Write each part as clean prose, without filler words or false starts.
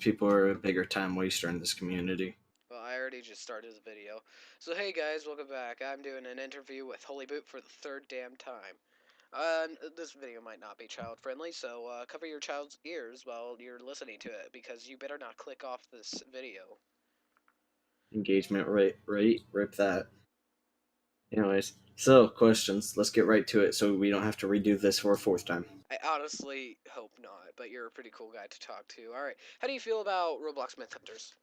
people are a bigger time waster in this community. Well, I already just started the video. So hey guys, welcome back. I'm doing an interview with HolyBoot for the third damn time. This video might not be child friendly, so cover your child's ears while you're listening to it, because you better not click off this video. Engagement rate, rip that. Anyways, so questions. Let's get right to it so we don't have to redo this for a fourth time. I honestly hope not, but you're a pretty cool guy to talk to. Alright, how do you feel about Roblox Myth Hunters?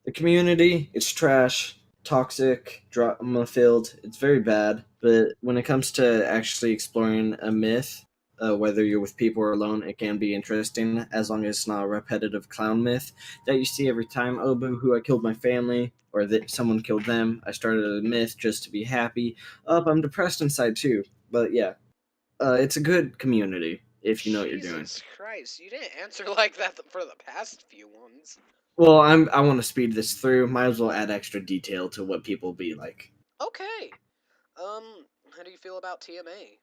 The community, it's trash, toxic, drama filled. It's very bad. But when it comes to actually exploring a myth, whether you're with people or alone, it can be interesting as long as it's not a repetitive clown myth that you see every time. Oh, boo hoo, I killed my family, or that someone killed them. I started a myth just to be happy. I'm depressed inside too. But yeah, it's a good community if you know what you're doing. Jesus Christ, you didn't answer like that for the past few ones. Well, I want to speed this through. Might as well add extra detail to what people be like. Okay. How do you feel about TMA?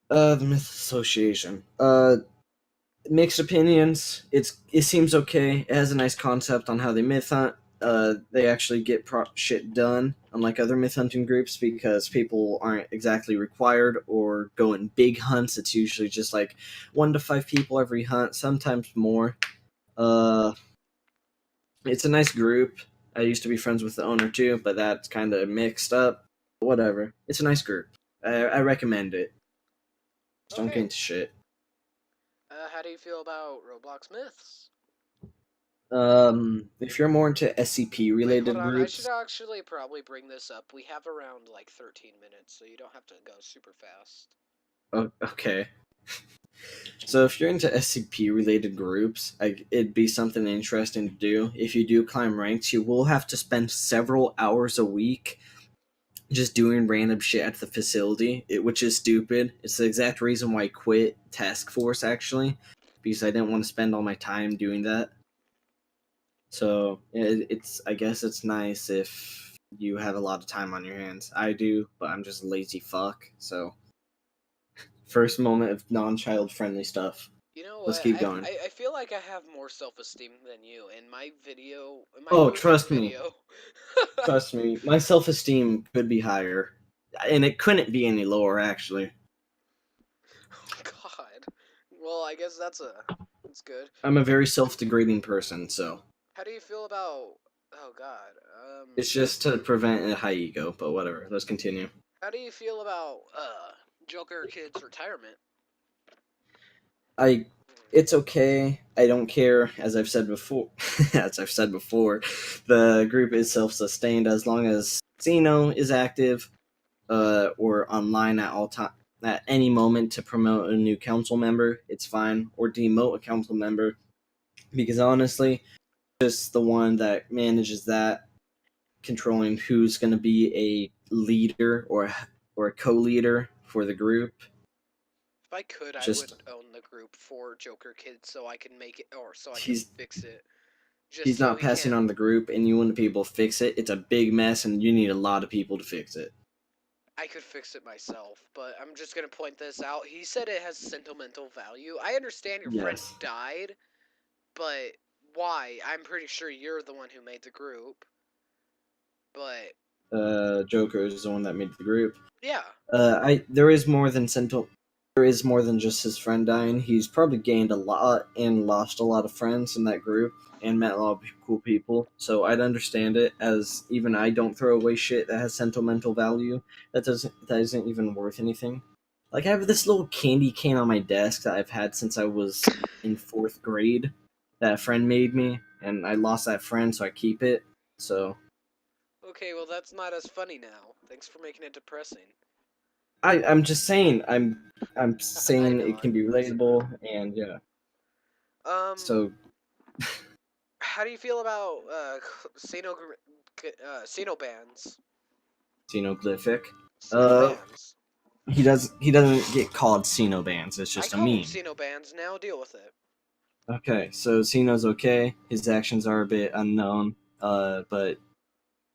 The Myth Association. Mixed opinions. It seems okay. It has a nice concept on how they myth hunt. They actually get shit done, unlike other myth hunting groups, because people aren't exactly required or go in big hunts. It's usually just like 1 to 5 people every hunt, sometimes more. It's a nice group. I used to be friends with the owner too, but that's kind of mixed up. Whatever. It's a nice group. I recommend it. Just don't get Okay. into shit. How do you feel about Roblox Myths? If you're more into SCP Wait, hold related on. I should groups, actually probably bring this up. We have around like 13 minutes, so you don't have to go super fast. okay. So if you're into SCP related groups, it'd be something interesting to do. If you do climb ranks, you will have to spend several hours a week just doing random shit at the facility, which is stupid. It's the exact reason why I quit Task Force, actually, because I didn't want to spend all my time doing that. So it's I guess it's nice if you have a lot of time on your hands. I do, but I'm just a lazy fuck. So first moment of non-child friendly stuff. You know Let's what? keep going. I feel like I have more self-esteem than you. In my video, in my Oh, movie trust me. video. Trust me. My self-esteem could be higher. And it couldn't be any lower, actually. Oh God. Well, I guess that's good. I'm a very self-degrading person, so How do you feel about? Oh God. it's just to prevent a high ego, but whatever. Let's continue. How do you feel about Joker Kid's retirement? I it's okay. I don't care. As I've said before, the group is self-sustained as long as Xeno is active, or online at all time at any moment to promote a new council member. It's fine, or demote a council member, because honestly, just the one that manages that, controlling who's going to be a leader or a co-leader for the group. If I could, I would Just own the group for Joker Kid so I can make it, or so I can he's fix it. Just he's so not he passing can't. on the group, and you want to be able to fix it. It's a big mess, and you need a lot of people to fix it. I could fix it myself, but I'm just gonna point this out. He said it has sentimental value. I understand your friend Yes. died, but why? I'm pretty sure you're the one who made the group. But Joker is the one that made the group. yeah, There is more than there is more than just his friend dying. He's probably gained a lot and lost a lot of friends in that group and met a lot of cool people. So I'd understand it, as even I don't throw away shit that has sentimental value. That isn't even worth anything. Like, I have this little candy cane on my desk that I've had since I was in 4th grade that a friend made me, and I lost that friend, so I keep it. So okay, well that's not as funny now. Thanks for making it depressing. I'm just saying, I'm I saying know, it can be I'm sorry. relatable, and yeah. Um, So how do you feel about Xenobans? xenoglyphic. Uh, Xenobans. he doesn't get called Xenobands. It's I just a call them meme. Xenobans now. Deal with it. Okay, so Xeno's okay. His actions are a bit unknown. But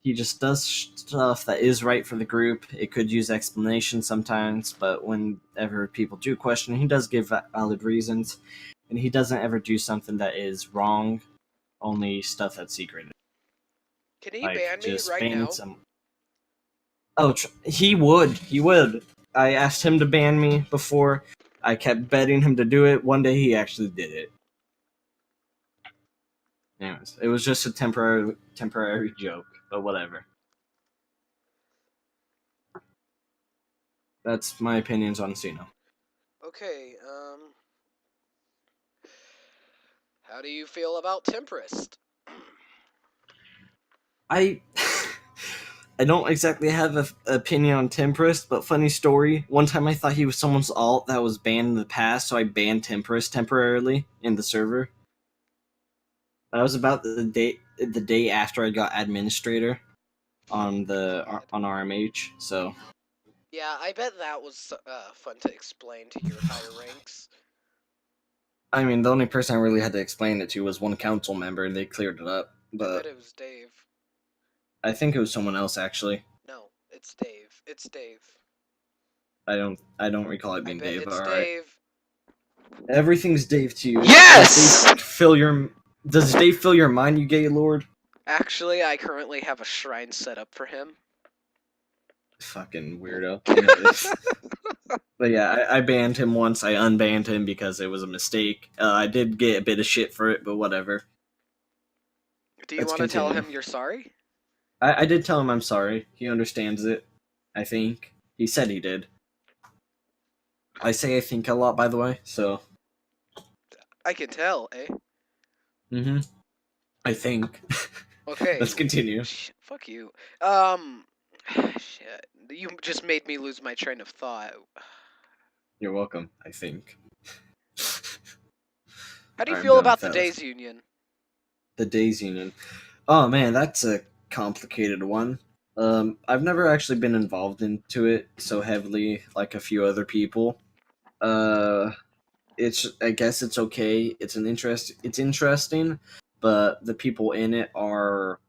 he just does stuff that is right for the group. It could use explanation sometimes, but whenever people do question, he does give valid reasons. and he doesn't ever do something that is wrong. Only stuff that's secret, Can he like ban me just right banning now? some. Oh, he would. He would. I asked him to ban me before. I kept betting him to do it. One day he actually did it. Anyways, it was just a temporary joke, but whatever. That's my opinions on Cena. Okay, how do you feel about Temperist? I I don't exactly have an opinion on Temperist, but funny story. One time I thought he was someone's alt that was banned in the past, so I banned Temperist temporarily in the server. That was about the day after I got administrator on God. on RMH. So Yeah, I bet that was fun to explain to your higher ranks. I mean, the only person I really had to explain it to was one council member, and they cleared it up. I bet But it was Dave. I think it was someone else actually. No, it's Dave. It's Dave. I don't recall it I being bet Dave. it's All right, Dave. everything's Dave to you. Yes! Does Dave fill your mind, you gay lord? Actually, I currently have a shrine set up for him. Fucking weirdo. Anyways. But yeah, I banned him once. I unbanned him because it was a mistake. I did get a bit of shit for it, but whatever. Do you Let's want to tell continue. him you're sorry? I did tell him I'm sorry. He understands it. I think. He said he did. I say I think a lot, by the way, so. I can tell, eh? Mm-hmm. I think. Okay. Let's continue. Fuck you. Shit. You just made me lose my train of thought. You're welcome, I think. How do you Alright, I'm feel done with about the that. Days Union? The Days Union. Oh man, that's a complicated one. I've never actually been involved into it so heavily like a few other people. Uh, I guess it's okay. It's interesting, but the people in it are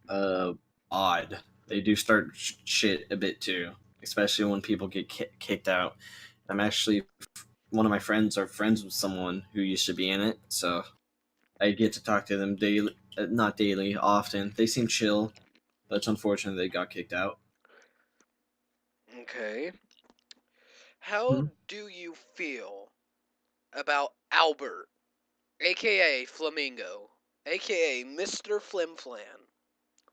uh odd. They do start shit a bit too, especially when people get kicked out. I'm actually one of my friends are friends with someone who used to be in it, so I get to talk to them daily, not daily, often. They seem chill, but it's unfortunate they got kicked out. Okay. How Hmm? do you feel about Albert, aka Flamingo, aka Mr. Flim Flam?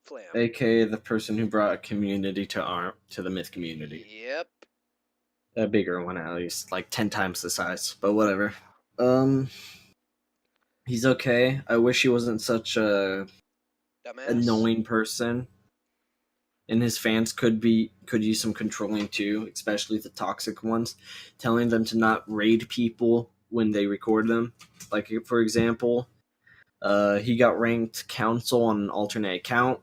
Flam. AKA the person who brought a community to the myth community. Yep. A bigger one at least, like 10 times the size, but whatever. Um, he's okay. I wish he wasn't such a Dumbass. annoying person. And his fans could use some controlling too, especially the toxic ones, telling them to not raid people when they record them. Like for example, he got ranked council on an alternate account,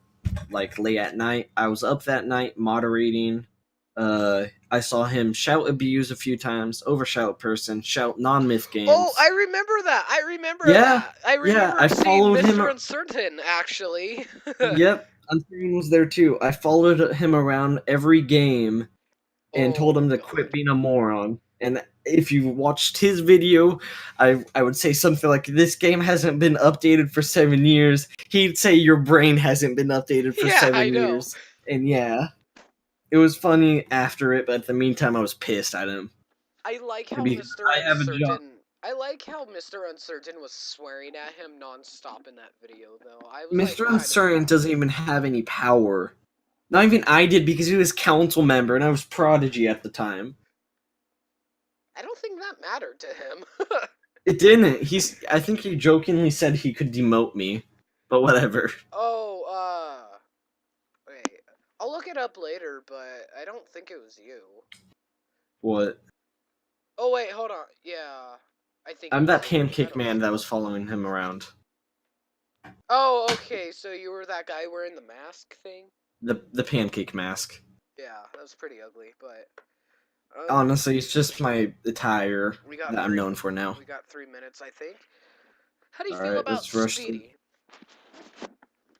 like late at night. I was up that night moderating. I saw him shout abuse a few times, overshout person, shout non-myth Oh, I games. remember that. I remember Yeah, that. I yeah, remember I seeing followed him. Mr. Uncertain, actually. Yep, Unseen was there too. I followed him around every game and told Oh, him to quit God. being a moron. And if you watched his video, I would say something like, "This game hasn't been updated for 7 years." He'd say, "Your brain hasn't been updated for Yeah, I seven know. years." And yeah, it was funny after it, but at the meantime, I was pissed at him I like how because Mr. I have a job. Uncertain. I like how Mr. Uncertain was swearing at him nonstop in that video, though. I was like Mr. kind of Uncertain impressed. doesn't even have any power. Not even I did because he was council member and I was prodigy at the time. I don't think that mattered to him. It didn't. I think he jokingly said he could demote me, but whatever. Oh, wait. I'll look it up later, but I don't think it was you. What? Oh, wait, hold on. Yeah, I think it I'm was that you. I pancake don't man that think. was following him around. Oh, okay, so you were that guy wearing the mask thing? The pancake mask. Yeah, that was pretty ugly, but Honestly, it's just my attire we got that I'm three known for now. we got 3 minutes, I think. How do you feel Alright, about let's rush them. Speedy?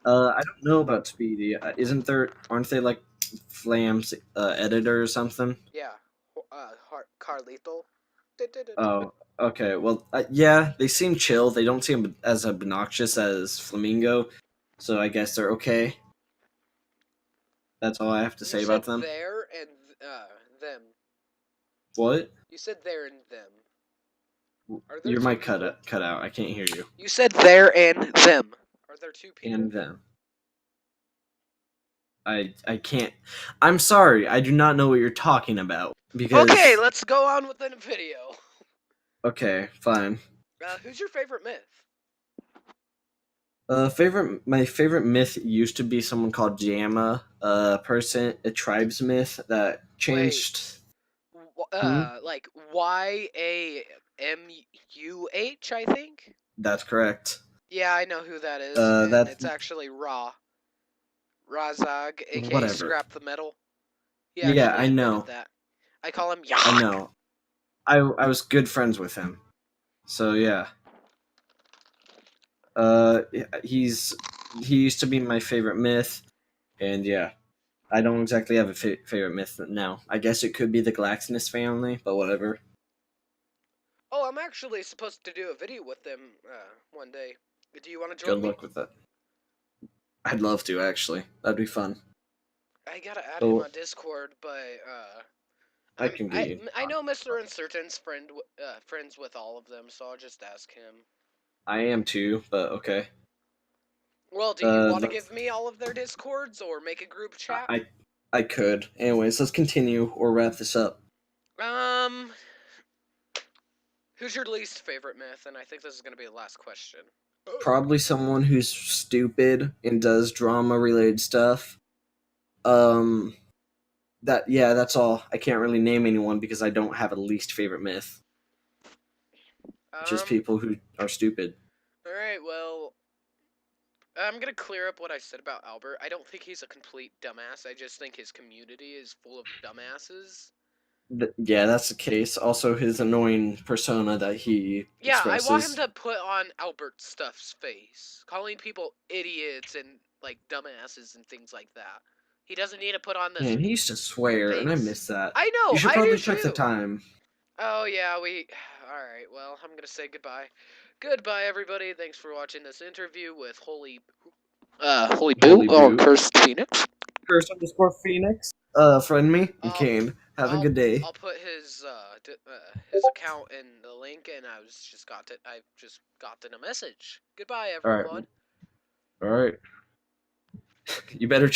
I don't know about Speedy. Aren't they like Flam's editor or something? Yeah, Carlito. Oh, Okay, well, yeah, they seem chill. They don't seem as obnoxious as Flamingo, so I guess they're okay. That's all I have to You say about said them. there and them. What? You said there and them. Are there Your two mic people? cut out. I can't hear you. You said there and them. Are there two people? And them. I can't. I'm sorry. I do not know what you're talking about Okay, because. let's go on with the video. Okay, fine. Who's your favorite myth? My favorite myth used to be someone called Jamma, a tribes myth that Wait, changed. Hmm? like YAMUH, I think. That's correct. Yeah, I know who that is, and That's it's actually Razag, aka whatever. Scrap the Metal. He Yeah, actually I admitted know. that. I call him I Yak. know. I was good friends with him. So yeah. He's he used to be my favorite myth, and yeah, I don't exactly have a favorite myth now. I guess it could be the Galaxinus family, but whatever. Oh, I'm actually supposed to do a video with them one day. Do you want to Good join me? luck with that. I'd love to actually. That'd be fun. I gotta add him So on Discord, but I can get I you. I know Mr. Uncertain's friends with all of them, so I'll just ask him. I am too, but okay. Well, do you want to Let's. give me all of their Discords or make a group chat? I I could. Anyways, let's continue or wrap this up. Um, who's your least favorite myth? And I think this is gonna be the last question. Probably someone who's stupid and does drama related stuff. Um, that's all. I can't really name anyone because I don't have a least favorite myth. Just Um, people who are stupid. all right, well, I'm gonna clear up what I said about Albert. I don't think he's a complete dumbass. I just think his community is full of dumbasses. Yeah, that's the case. Also, his annoying persona that he Yeah, I want him expresses. to put on Albert Stuff's face, calling people idiots and like dumbasses and things like that. He doesn't need to put on this Man, he used to swear, and I face. miss that. I You know, should I do probably check the too. time. Oh yeah, we. All right. Well, I'm gonna say goodbye. Goodbye, everybody. Thanks for watching this interview with Holy Boot Holy or boot. Cursed Phoenix. Curse_Phoenix. Friend me and I'll Kane. Have a I'll good day. I'll put his account in the link, and I just got in a message. Goodbye, All right. everyone. All right. You better